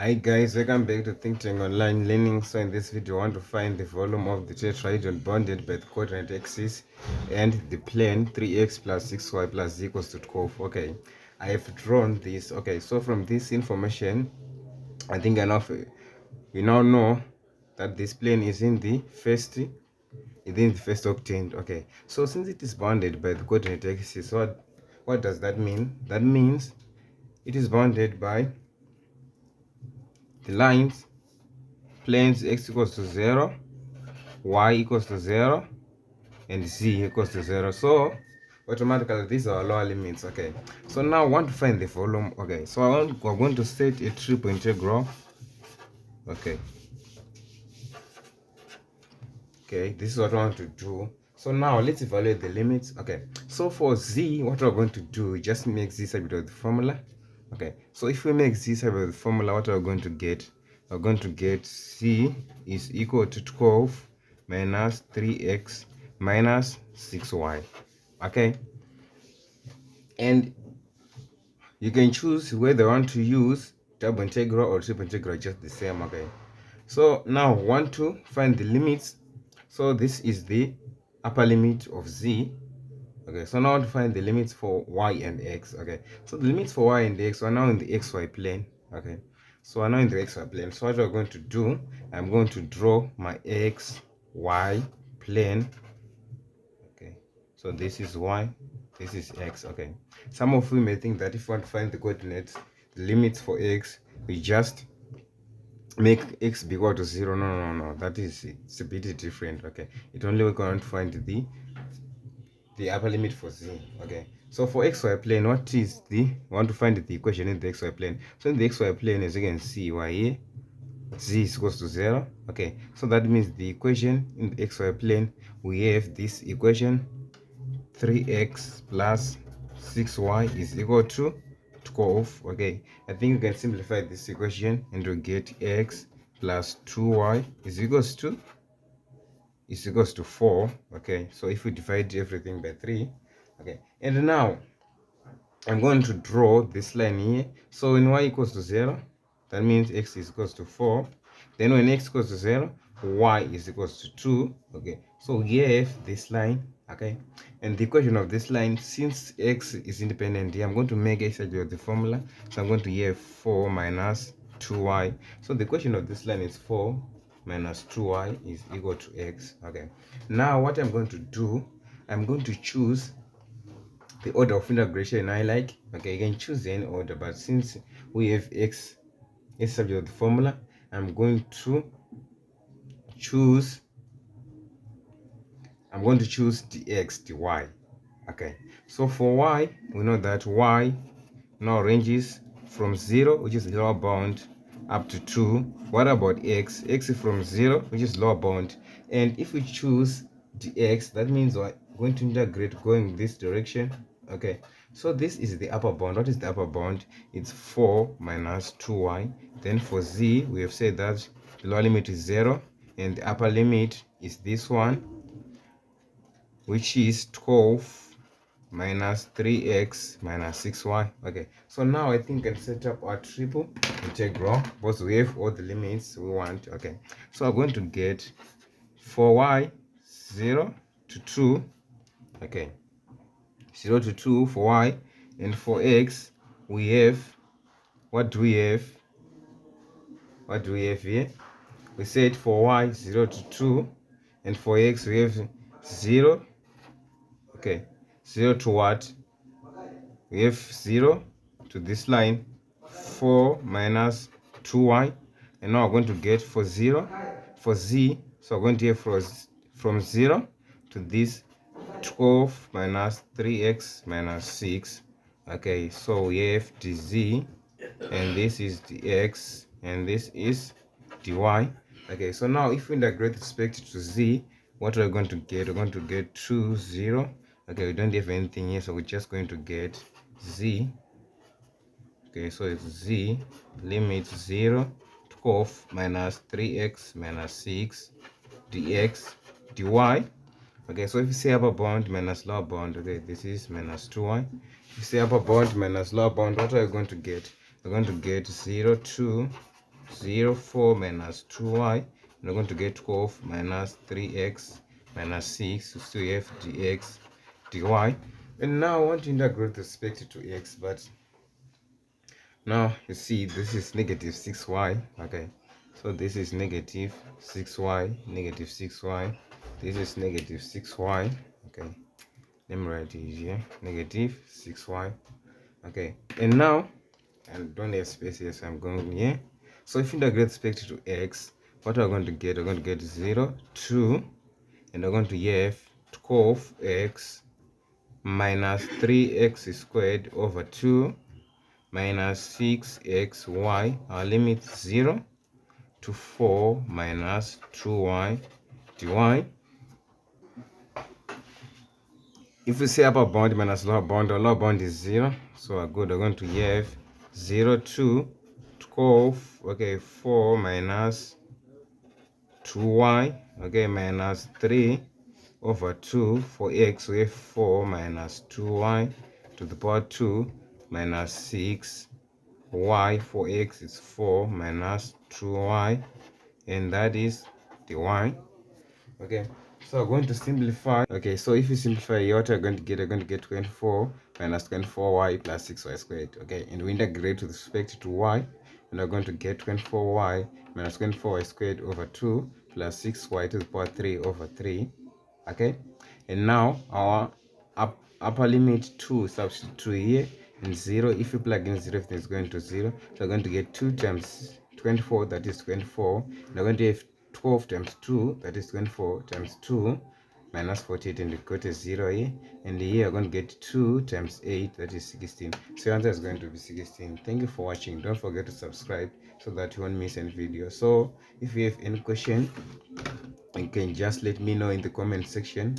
Hi guys, welcome back to Think Tank Online Learning. So in this video I want to find the volume of the tetrahedron bounded by the coordinate axis and the plane 3x plus 6y plus z equals to 12. Okay, I have drawn this. Okay, so from this information I think we now know that this plane is in the first octant. Okay, so since it is bounded by the coordinate axis, what does that mean? That means it is bounded by the lines planes x equals to 0, y equals to 0, and z equals to 0. So automatically these are our lower limits. Okay, so now I want to find the volume. Okay, so we're going to set a triple integral. Okay, this is what I want to do. So now let's evaluate the limits. Okay, so for z, what we're going to do, just make z side of the formula. Okay, so if we make z side of the formula, what we're going to get? We're going to get c is equal to 12 minus 3x minus 6y. Okay, and you can choose whether you want to use double integral or triple integral, just the same. Okay, so now want to find the limits. So this is the upper limit of z. Okay, so now I want to find the limits for y and x. Okay, so the limits for y and x are now in the xy plane. Okay, so we're now in the xy plane. So what we're going to do, I'm going to draw my xy plane. Okay, so this is y, this is x. Okay, some of you may think that if you want to find the coordinates, the limits for x, we just make x be equal to 0. No, that is, it's a bit different. Okay, it only we're going to find the upper limit for z. Okay, so for xy plane, what is we want to find the equation in the xy plane. So in the xy plane, as you can see, y here, z is equals to 0. Okay, so that means the equation in the xy plane, we have this equation 3x plus 6y is equal to 12. Okay, I think you can simplify this equation and you get x plus 2y is equals to 4. Okay, so if we divide everything by 3, okay, and now I'm going to draw this line here. So when y equals to 0, that means x is equals to 4. Then when x equals to 0, y is equals to 2. Okay, so we have this line. Okay, and the equation of this line, since x is independent here, I'm going to make x equal to the formula. So I'm going to have 4 minus 2y. So the equation of this line is 4 minus 2y is equal to x. Okay, now what I'm going to do, I'm going to choose the order of integration I like. Okay, you can choose any order, but since we have x is subject to the formula, I'm going to choose dx dy. Okay, so for y, we know that y now ranges from 0, which is lower bound, up to 2. What about x? X is from 0, which is lower bound, and if we choose dx, that means we're going to integrate going this direction. Okay, so this is the upper bound. What is the upper bound? It's 4 minus 2y. Then for z, we have said that the lower limit is 0 and the upper limit is this one, which is 12 minus 3x minus 6y. Okay, so now I think I can set up our triple integral because we have all the limits we want. Okay, so I'm going to get for y 0 to 2. Okay, 0 to 2 for y, and for x we have, what do we have here? We said for y 0 to 2, and for x we have 0. Okay, 0 to what? We have 0 to this line, 4 minus 2y, and now we're going to get for 0 for z. So we're going to have from 0 to this 12 minus 3x minus 6. Okay, so we have dz, and this is dx, and this is dy. Okay, so now if we integrate with respect to z, what we're going to get? We're going to get 2, 0. Okay, we don't have anything here, so we're just going to get z. Okay, so it's z limit 0, 12 minus 3x minus 6 dx dy. Okay, so if you say upper bound minus lower bound, okay, this is minus 2y. If you say upper bound minus lower bound, what are you going to get? We're going to get 0, 2 0, 4 minus 2y. We're going to get 12 minus 3x minus 6. We still have dx dy. And now I want to integrate with respect to x, but now you see this is negative 6y. Okay, so this is negative 6y, negative 6y. This is negative 6y. Okay, let me write it here, negative 6y. Okay, and now, and don't have space here, so I'm going here. So if you integrate with respect to x, what we're going to get, we're going to get 0, 2, and we're going to have 12x minus 3x squared over 2 minus 6xy. Our limit 0 to 4 minus 2y dy. If we say upper bound minus lower bound, our lower bound is 0, so we're good. We're going to have 0 to 12, okay, 4 minus 2y, okay, minus 3 over 2. For x, we have 4 minus 2y to the power 2 minus 6 y. For x is 4 minus 2y, and that is the y. Okay, so we're going to simplify. Okay, so if you simplify here, what you're going to get, 24 minus 24y plus 6y squared. Okay, and we integrate with respect to y, and we're going to get 24y minus 24y squared over 2 plus 6y to the power 3 over 3. Okay, and now our upper limit 2, substitute 2 here, and 0. If you plug in 0, everything is going to 0. So we're going to get 2 times 24, that is 24. We're going to have 12 times 2, that is 24, times 2 minus 48, and we got a 0 here. And here we're going to get 2 times 8, that is 16. So your answer is going to be 16. Thank you for watching. Don't forget to subscribe so that you won't miss any video. So if you have any question, you can just let me know in the comment section.